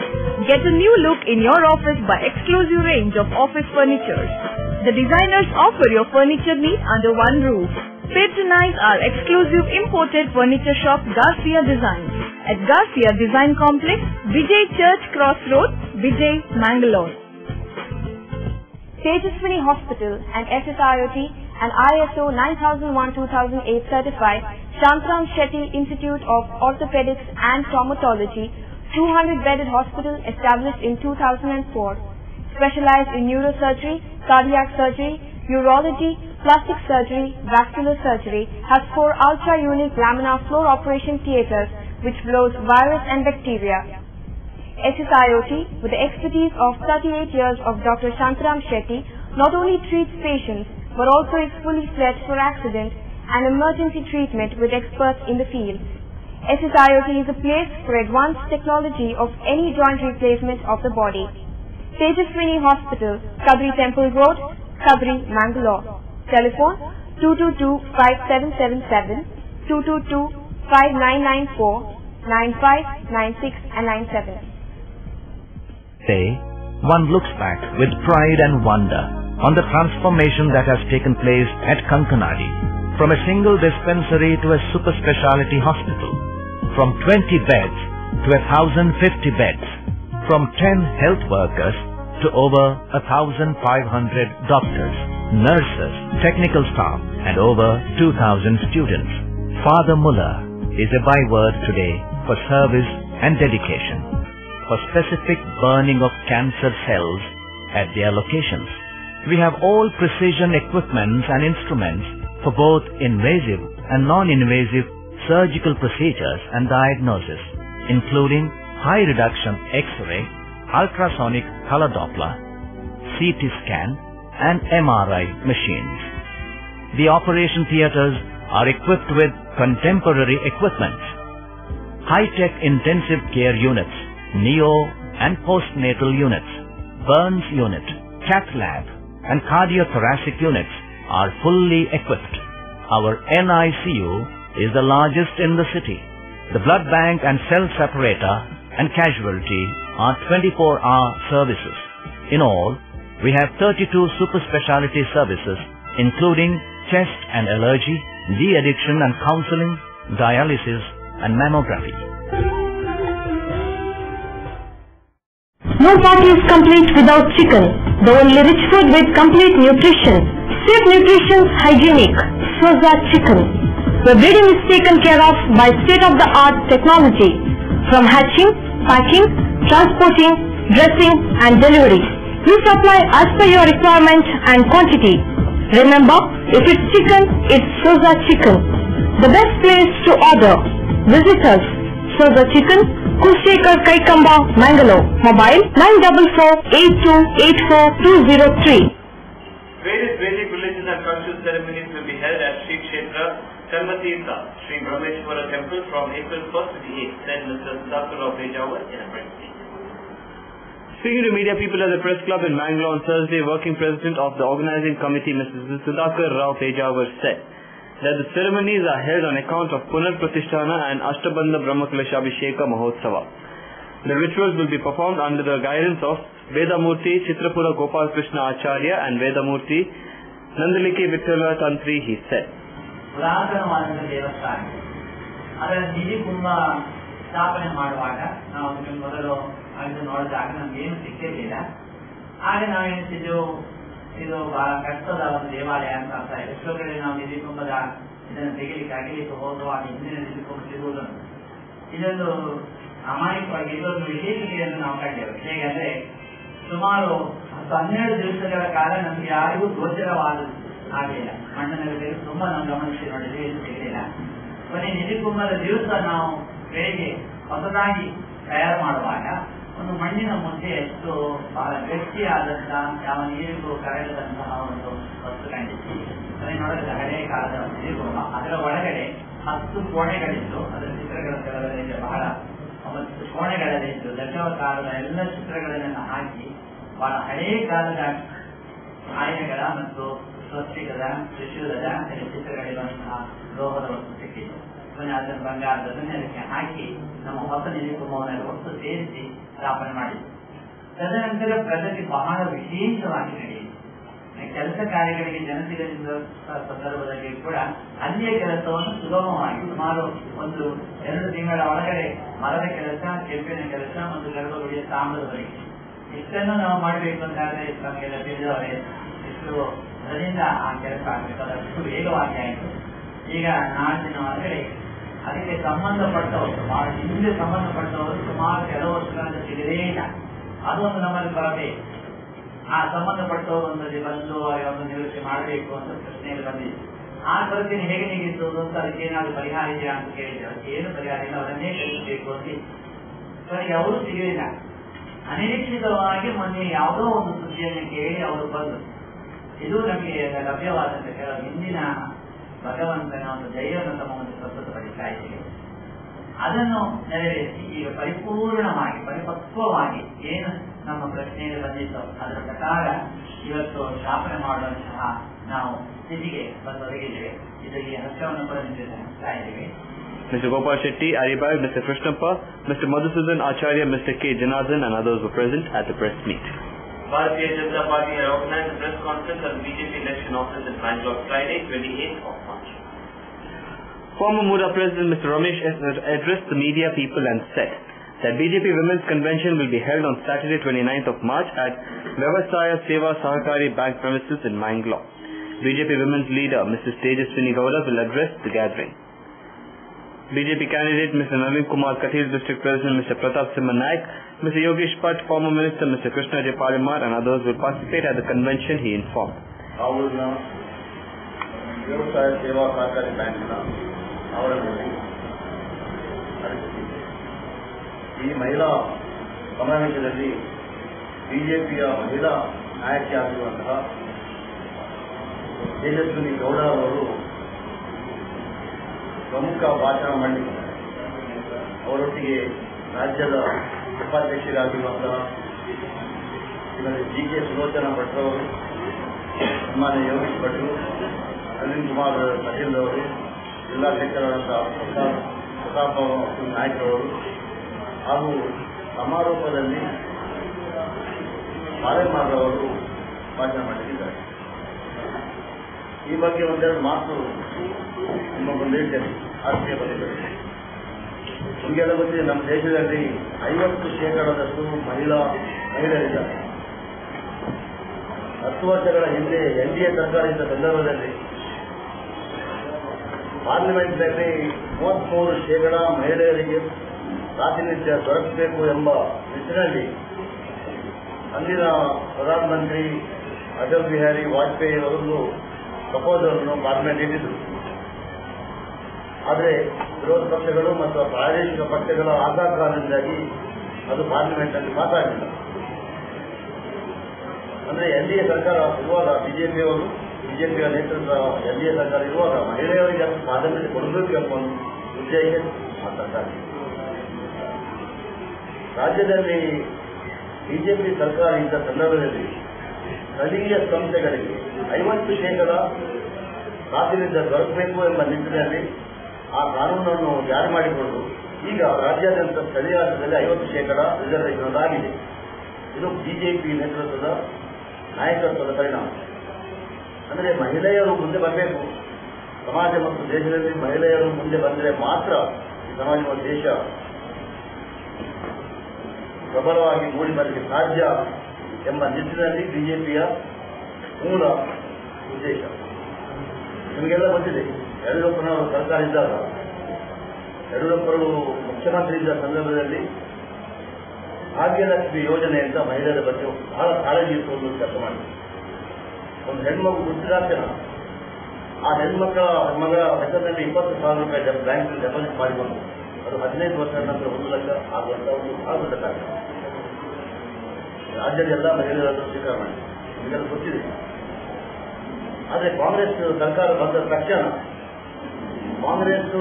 Get a new look in your office by exclusive range of office furniture. The designers offer your furniture needs under one roof. Patronize our exclusive imported furniture shop Garcia Designs at Garcia Design Complex, Vijay Church Cross Road, Vijay, Mangalore.
Tejaswini Hospital and SSIOT and ISO 9001-2008 certified Shantram Shetty Institute of Orthopedics and Traumatology, 200-bedded hospital established in 2004, specialized in neurosurgery, cardiac surgery, urology, plastic surgery, vascular surgery, has 4 ultra-unique laminar floor operation theaters which blows virus and bacteria. SSIOT, with the expertise of 38 years of Dr. Shantram Shetty, not only treats patients but also is fully fledged for accident and emergency treatment with experts in the field. SSIOT is a place for advanced technology of any joint replacement of the body. Tejaswini Hospital, Kadri Temple Road, Kadri, Mangalore. Telephone 222-5777, 222-5994, 95, 96 and 97.
Say, one looks back with pride and wonder on the transformation that has taken place at Kankanadi, from a single dispensary to a super speciality hospital, from 20 beds to 1,050 beds, from 10 health workers to over 1,500 doctors, nurses, technical staff and over 2,000 students. Father Muller is a byword today for service and dedication, for specific burning of cancer cells at their locations. We have all precision equipments and instruments for both invasive and non-invasive surgical procedures and diagnosis, including high reduction X-ray, ultrasonic color Doppler, CT scan and MRI machines. The operation theaters are equipped with contemporary equipment, high-tech intensive care units, neo and postnatal units, burns unit, cath lab and cardiothoracic units are fully equipped. Our NICU is the largest in the city. The blood bank and cell separator and casualty are 24-hour services. In all, we have 32 super specialty services including chest and allergy, de-addiction and counseling, dialysis and mammography.
No party is complete without chicken. The only rich food with complete nutrition. Safe nutrition, hygienic. Soza Chicken. The breeding is taken care of by state-of-the-art technology. From hatching, packing, transporting, dressing and delivery. We supply as per your requirement and quantity. Remember, if it's chicken, it's Soza Chicken. The best place to order. Visit us. Soza Chicken, Kushekar Kaikamba, Mangalore. Mobile 944-8284-203.
Various Vedic religious and cultural ceremonies will be held at Sri Kshetra Kalmatirtha, Sri Brahmeshwara Temple from April 1st to the 8th, said Mr. Sudhakar Rao Pejawar in a press statement.
Speaking to media people at the press club in Mangalore on Thursday, working president of the organizing committee, Mr. Sudhakar Rao Pejawar, said that the ceremonies are held on account of Punar Pratisthana and Ashtabandha Brahmakalesha Abhisheka Mahotsava. The rituals will be performed under the guidance of Vedamurti Chitrapura Gopal Krishna Acharya and Vedamurti Nandaliki Vittala Tantri, he said.
ಪುರಾತನವಾದ ದೇವಸ್ಥಾನ ಅದರ ನಿಧಿ ಕುಂಭ ಸ್ಥಾಪನೆ ಮಾಡುವಾಗ ನಾವು ಮೊದಲು ಅದು ನೋಡಿದಾಗ ನಮ್ಗೇನು ಸಿಕ್ಕಿರಲಿಲ್ಲ. ಆಗ ನಾವೇನಿಸಿದ್ದೆವು, ಇದು ಬಹಳ ಕಷ್ಟದ ಒಂದು ದೇವಾಲಯ ಅಂತ ಅರ್ಥ. ಎಷ್ಟೋ ಕಡೆ ನಾವು ನಿಧಿ ಕುಂಭದ ಇದನ್ನು ತೆಗಿಲಿಕ್ಕೆ ಹೋಗುವಾಗ ಹಿಂದಿನ ನಿಧಿ ಕುಂಭ ಸಿಗುವುದನ್ನು ಇದೊಂದು ಅಮಾಯಕವಾಗಿ ಇದೊಂದು ವಿಶೇಷತೆಯನ್ನು ನಾವು ಕಂಡೆವು. ಹೇಗೆಂದ್ರೆ ಸುಮಾರು 12 ದಿವಸಗಳ ಕಾಲ ನಮ್ಗೆ ಯಾರಿಗೂ ಗೋಚರವಾದ ಆಗಲಿಲ್ಲ. ಮಣ್ಣಿನಲ್ಲಿ ತುಂಬಾ ನಾವು ಗಮನಿಸಿ ನೋಡಿದ್ವಿ, ಇದು ಸಿಗಲಿಲ್ಲ. ಕೊನೆ ನಿಧಿ ಕುಂಭದ ದಿವಸ ನಾವು ಬೆಳಿಗ್ಗೆ ಹೊಸದಾಗಿ ತಯಾರು ಮಾಡುವಾಗ ಒಂದು ಮಣ್ಣಿನ ಮುದ್ದೆ ಎಷ್ಟು ಬಹಳ ಗಟ್ಟಿಯಾದಂತಹ ಯಾವ ನೀರಿಗೂ ಕರಗದಂತಹ ಒಂದು ವಸ್ತು ಕಂಡಿತ್ತು. ಅದನ್ನು ನೋಡಿದ್ರೆ ಹಳೆಯ ಕಾಲದ ನಿಧಿ ಕುಂಭ. ಅದರ ಒಳಗಡೆ 10 ಕೋಣೆಗಳಿತ್ತು. ಅದರ ಚಿತ್ರಗಳ ಕೆಳಗಡೆ ಬಹಳ 9 ಕೋಣೆಗಳಲ್ಲಿದ್ದು ದಶಾವತಾರದ ಎಲ್ಲ ಚಿತ್ರಗಳನ್ನ ಹಾಕಿ ಬಹಳ ಹಳೆಯ ಕಾಲದ ಆಯನಗಳ ಮತ್ತು ಸ್ವಸ್ತಿಕದ ತ್ರಿಶೂಲದ ಚಿತ್ರಗಳಿರುವಂತಹ ಲೋಹದ ವಸ್ತು ಸಿಕ್ಕಿತ್ತು. ಅದನ್ನು ಬಂಗಾರದನ್ನೇ ಅದಕ್ಕೆ ಹಾಕಿ ನಮ್ಮ ಹೊಸ ನಿಧಿ ಕುಂಭವನ್ನೆಲ್ಲ ಒಟ್ಟು ಸೇರಿಸಿ ಸ್ಥಾಪನೆ ಮಾಡಿದ್ವಿ. ತದನಂತರ ಪ್ರಗತಿ ಬಹಳ ವಿಶೇಷವಾಗಿ ನಡೆಯಿತು. ಕೆಲಸ ಕಾರ್ಯಗಳಿಗೆ ಜನ ಸಿಗದಿದ್ದ ಸಂದರ್ಭದಲ್ಲಿ ಕೂಡ ಅಲ್ಲಿಯ ಕೆಲಸವನ್ನು ಸುಗಮವಾಗಿ ಸುಮಾರು 1-2 ತಿಂಗಳ ಒಳಗಡೆ ಮರದ ಕೆಲಸ, ಕೆಂಪಿನ ಕೆಲಸ ಮತ್ತು ಗರ್ಭಗುಡಿಯ ತಾಮ್ರದವರೆಗೆ ಇಷ್ಟನ್ನು ನಾವು ಮಾಡಬೇಕು ಅಂತಾದ್ರೆ ನಮಗೆಲ್ಲ ತಿಳಿದವರೇ ಎಷ್ಟು ಅದರಿಂದ ಆ ಕೆಲಸ ಆಗಬೇಕು. ಅದಷ್ಟು ವೇಗವಾಗಿ ಆಯಿತು. ಈಗ ನಾಡಿನ ಒಳಗಡೆ ಅದಕ್ಕೆ ಸಂಬಂಧಪಟ್ಟವರು ಬಹಳ ಹಿಂದೆ ಸಂಬಂಧಪಟ್ಟವರು ಸುಮಾರು ಕೆಲವು ವರ್ಷಗಳಿಂದ ಸಿಗದೇ ಇಲ್ಲ. ಅದೊಂದು ನಮ್ಮಲ್ಲಿ ಬರದೆ ಆ ಸಂಬಂಧಪಟ್ಟವರು ಒಂದಲ್ಲಿ ಬಂದು ಒಂದು ನಿವೃತ್ತಿ ಮಾಡಬೇಕು ಅಂತ ಪ್ರಶ್ನೆಯಲ್ಲಿ ಬಂದಿದೆ. ಆ ಕೊರತೆಯನ್ನು ಹೇಗೆ ನೀಗಿಸುವುದು ಅಂತ ಅದಕ್ಕೆ ಏನಾದ್ರು ಪರಿಹಾರ ಇದೆಯಾ ಅಂತ ಕೇಳಿದ್ರೆ ಅದಕ್ಕೆ ಏನು ಪರಿಹಾರ ಇಲ್ಲ, ಅವರನ್ನೇ ಕಲಿಸಬೇಕು ಅಂತ. ಅವರಿಗೆ ಅವರು ಸಿಗಲಿಲ್ಲ. ಅನಿರೀಕ್ಷಿತವಾಗಿ ಮೊನ್ನೆ ಯಾವುದೋ ಒಂದು ಸುದ್ದಿಯನ್ನು ಕೇಳಿ ಅವರು ಬಂದರು. ಇದು ನಮಗೆ ಲಭ್ಯವಾದಂತ ಕೆಲವು ಹಿಂದಿನ ಭಗವಂತನ ಒಂದು ಧೈರ್ಯವನ್ನು ತಮ್ಮ ಒಂದು ಪ್ರಸ್ತುತಪಡಿಸ್ತಾ ಇದ್ದೇವೆ. ಅದನ್ನು ನೆರವೇರಿಸಿ ಈಗ ಪರಿಪೂರ್ಣವಾಗಿ ಪರಿಪಕ್ವವಾಗಿ ಏನು ನಮ್ಮ ಪ್ರಶ್ನೆಯಲ್ಲಿ ಬಂದಿತ್ತು ಅದರ ಪ್ರಕಾರ ಇವತ್ತು ಸ್ಥಾಪನೆ ಮಾಡುವಂತಹ ನಾವು ಸ್ಥಿತಿಗೆ ಬಂದೊದಗಿದ್ದೇವೆ. ಇದಕ್ಕೆ ಹರ್ಷವನ್ನು ಕೂಡ ಹಂಚ್ತಾ ಇದ್ದೇವೆ.
Mr. Gopal Shetty, Aribag, Mr. Krishnappa, Mr. Madhusudan Acharya, Mr. K. Janardhan and others were present at the press meet.
Bharatiya Janata Party has organized a press conference at the BJP election office in Bangalore Friday, 28th of March.
Former MUDA President Mr. Ramesh addressed the media people and said that BJP Women's Convention will be held on Saturday 29th of March at Vyavasaya Seva Sahakari Bank premises in Mangalore. BJP Women's Leader Mrs. Tejaswini Gowda will address the gathering. BJP candidate Mr. Nalin Kumar Kathir, District President Mr. Pratap Simha Naik, Mr. Yogesh Bhatt, former Minister Mr. Krishna J. Palimar and others will participate at the convention, he informed.
ವ್ಯವಸಾಯ ಸೇವಾ ಸಹಕಾರಿ ಬ್ಯಾಂಕಿನ ಆವರಣದಲ್ಲಿ ಈ ಮಹಿಳಾ ಸಮಾವೇಶದಲ್ಲಿ ಬಿಜೆಪಿಯ ಮಹಿಳಾ ನಾಯಕಿಯಾಗಿರುವಂತಹ ತೇಜಸ್ವಿನಿ ಗೌಡ ಅವರು ಪ್ರಮುಖ ಭಾಷಣ ಮಂಡಿಸಿದ್ದಾರೆ. ಅವರೊಟ್ಟಿಗೆ ರಾಜ್ಯದ ಉಪಾಧ್ಯಕ್ಷರಾಗಿರುವಂತಹ ಶ್ರೀಮತಿ ಜಿ ಕೆ ಸುಲೋಚನಾ ಭಟ್ರವರು, ಸನ್ಮಾನ್ಯ ಯೋಗೇಶ್ ಭಟ್ರು, ನಳಿನ್ ಕುಮಾರ್ ಕಟೀಲ್ ಅವರು, ಜಿಲ್ಲಾಧ್ಯಕ್ಷರಾದಂತಹ ಪ್ರತಾಪ್ ನಾಯ್ಕರವರು ಹಾಗೂ ಸಮಾರೋಪದಲ್ಲಿ ಪಾಲೆಮಾರ್ರವರು ಭಾಷಣ ಮಾಡಿದ್ದಾರೆ. ಈ ಬಗ್ಗೆ ಒಂದೆರಡು ಮಾತು ನಿಮ್ಮ ಮುಂದೆ ಹೇಳ್ತೇನೆ. ಆರ್ಥಿಕ ಬಂದಿದ್ದಾರೆ ನಿಮಗೆಲ್ಲ ಗೊತ್ತಿದೆ, ನಮ್ಮ ದೇಶದಲ್ಲಿ 50% ಮಹಿಳೆಯರಿದ್ದಾರೆ. 10 ವರ್ಷಗಳ ಹಿಂದೆ NDA ಸರ್ಕಾರ ಇದ್ದ ಸಂದರ್ಭದಲ್ಲಿ ಪಾರ್ಲಿಮೆಂಟ್ನಲ್ಲಿ 33% ಮಹಿಳೆಯರಿಗೆ ಪ್ರಾತಿನಿಧ್ಯ ದೊರಕಬೇಕು ಎಂಬ ನಿಟ್ಟಿನಲ್ಲಿ ಅಂದಿನ ಪ್ರಧಾನಮಂತ್ರಿ ಅಟಲ್ ಬಿಹಾರಿ ವಾಜಪೇಯಿ ಅವರನ್ನು ಪ್ರಪೋಸಲ್ ಅನ್ನು ಪಾರ್ಲಿಮೆಂಟ್ ಇಟ್ಟಿದ್ರು. ಆದರೆ ವಿರೋಧ ಪಕ್ಷಗಳು ಮತ್ತು ಪ್ರಾದೇಶಿಕ ಪಕ್ಷಗಳ ಆಘಾತದಿಂದಾಗಿ ಅದು ಪಾರ್ಲಿಮೆಂಟ್ನಲ್ಲಿ ಪಾಸ್ ಆಗಲಿಲ್ಲ. ಅಂದರೆ NDA ಸರ್ಕಾರ ಇರುವಾಗ ಬಿಜೆಪಿಯ ನೇತೃತ್ವದ NDA ಸರ್ಕಾರ ಇರುವಾಗ ಮಹಿಳೆಯರಿಗೆ ಪ್ರಾಧಾನ್ಯತೆ ಕೊಡಬೇಕು ಎಂಬ ಒಂದು ಉದ್ದೇಶ ಸರ್ಕಾರ. ರಾಜ್ಯದಲ್ಲಿ ಬಿಜೆಪಿ ಸರ್ಕಾರ ಇದ್ದ ಸಂದರ್ಭದಲ್ಲಿ ಸ್ಥಳೀಯ ಸಂಸ್ಥೆಗಳಿಗೆ 50% ಪ್ರಾತಿನಿಧ್ಯ ದೊರಕಬೇಕು ಎಂಬ ನಿಟ್ಟಿನಲ್ಲಿ ಆ ಕಾನೂನನ್ನು ಜಾರಿ ಮಾಡಿಕೊಂಡು ಈಗ ರಾಜ್ಯಾದ್ಯಂತ ಸ್ಥಳೀಯ ಹಂತದಲ್ಲಿ 50% ರಿಸರ್ವೇಷನ್ ಆಗಿದೆ. ಇದು ಬಿಜೆಪಿ ನೇತೃತ್ವದ ನಾಯಕತ್ವದ ಪರಿಣಾಮ. ಅಂದರೆ ಮಹಿಳೆಯರು ಮುಂದೆ ಬರಬೇಕು. ಸಮಾಜ ಮತ್ತು ದೇಶದಲ್ಲಿ ಮಹಿಳೆಯರು ಮುಂದೆ ಬಂದರೆ ಮಾತ್ರ ಈ ಸಮಾಜ ಮತ್ತು ದೇಶ ಪ್ರಬಲವಾಗಿ ಮೂಡಿ ಬರಲಿಕ್ಕೆ ಸಾಧ್ಯ ಎಂಬ ನಿಟ್ಟಿನಲ್ಲಿ ಬಿಜೆಪಿಯ ಮೂಲ ಉದ್ದೇಶ. ನಿಮಗೆಲ್ಲ ಗೊತ್ತಿದೆ, ಯಡಿಯೂರಪ್ಪನವರು ಸರ್ಕಾರ ಇದ್ದಾಗ, ಯಡಿಯೂರಪ್ಪರು ಮುಖ್ಯಮಂತ್ರಿ ಇದ್ದ ಸಂದರ್ಭದಲ್ಲಿ ಭಾಗ್ಯಲಕ್ಷ್ಮಿ ಯೋಜನೆ ಅಂತ ಮಹಿಳೆಯರ ಬಗ್ಗೆ ಬಹಳ ಕಾಳಜಿ ಇಟ್ಟುಕೊಂಡು ಕೆಲಸ ಮಾಡಿದೆ. ಒಂದು ಹೆಣ್ಮಗು ಹುಟ್ಟಿದಾಕ್ಷಣ ಆ ಹೆಣ್ಮಗಳ ಮಗಳ ಹೆಸರಿನಲ್ಲಿ 20,000 ರೂಪಾಯಿ ಬ್ಯಾಂಕ್ನಲ್ಲಿ ಡೆಪಾಸಿಟ್ ಮಾಡಿಕೊಂಡು ಅದು 15 ವರ್ಷದ ನಂತರ 1 ಲಕ್ಷ ಆಗುವಂತ ಒಂದು ಬಹಳ ದೊಡ್ಡ ಕಾರ್ಯ. ರಾಜ್ಯದ ಎಲ್ಲ ಮಹಿಳೆಯರನ್ನು ಸ್ವೀಕಾರ ಮಾಡಿ ನಿಮಗೆಲ್ಲ ಗೊತ್ತಿದೆ. ಆದರೆ ಕಾಂಗ್ರೆಸ್ ಸರ್ಕಾರ ಬಂದ ತಕ್ಷಣ ಕಾಂಗ್ರೆಸ್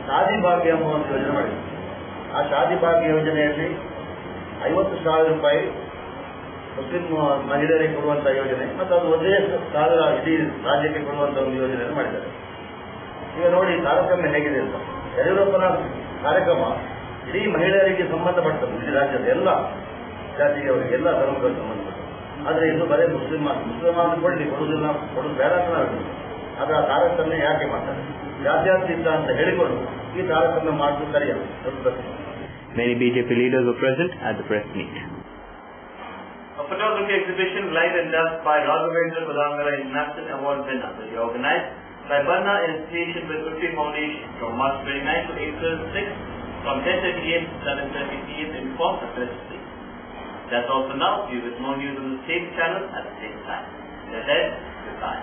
ಶಾದಿ ಭಾಗ್ಯ ಎಂಬ ಒಂದು ಯೋಜನೆ ಮಾಡಿದೆ. ಆ ಶಾದಿ ಭಾಗ್ಯ ಯೋಜನೆಯಲ್ಲಿ 50,000 ರೂಪಾಯಿ ಮುಸ್ಲಿಂ ಮಹಿಳೆಯರಿಗೆ ಕೊಡುವಂತಹ ಯೋಜನೆ ಮತ್ತು ಅದು ಒಂದೇ ಸಾವಿರ ಇಡೀ ರಾಜ್ಯಕ್ಕೆ ಕೊಡುವಂತಹ ಒಂದು ಯೋಜನೆಯನ್ನು ಮಾಡಿದ್ದಾರೆ. ಈಗ ನೋಡಿ ತಾರತಮ್ಯ ಹೇಗಿದೆ ಅಂತ. ಯಡಿಯೂರಪ್ಪನ ಕಾರ್ಯಕ್ರಮ ಇಡೀ ಮಹಿಳೆಯರಿಗೆ ಸಂಬಂಧಪಟ್ಟದ್ದು, ಇಡೀ ರಾಜ್ಯದ ಎಲ್ಲ ಜಾತಿಯವರಿಗೆ, ಎಲ್ಲ ಧರ್ಮಗಳಿಗೆ ಸಂಬಂಧಪಟ್ಟದ್ದು. ಆದರೆ ಇದು ಬರೀ ಮುಸ್ಲಿಮಾನ್ ಕೊಡುವುದಿಲ್ಲ, ಕೊಡೋದು ಬೇಡ ಅಂತ ನಾವು. ಅದರ ತಾರತಮ್ಯ ಯಾಕೆ ಮಾಡ್ತಾರೆ? ಜಾತ್ಯತೀತ ಅಂತ ಹೇಳಿಕೊಂಡು ಈ ತಾರತಮ್ಯ ಮಾಡುವುದು ಸರಿಯಲ್ಲ.
Many BJP leaders were present at the press meet.
A photography exhibition, Light and Dust, by Raghavendra Kodangara International Award winner, will be organized by Barna in association with Utri Foundation from March 29 to April 6 from 10:30 a.m. to 7:30 p.m. Inform the press please. That's all for now. Be with more news on the same channel at the same time. Till then, goodbye.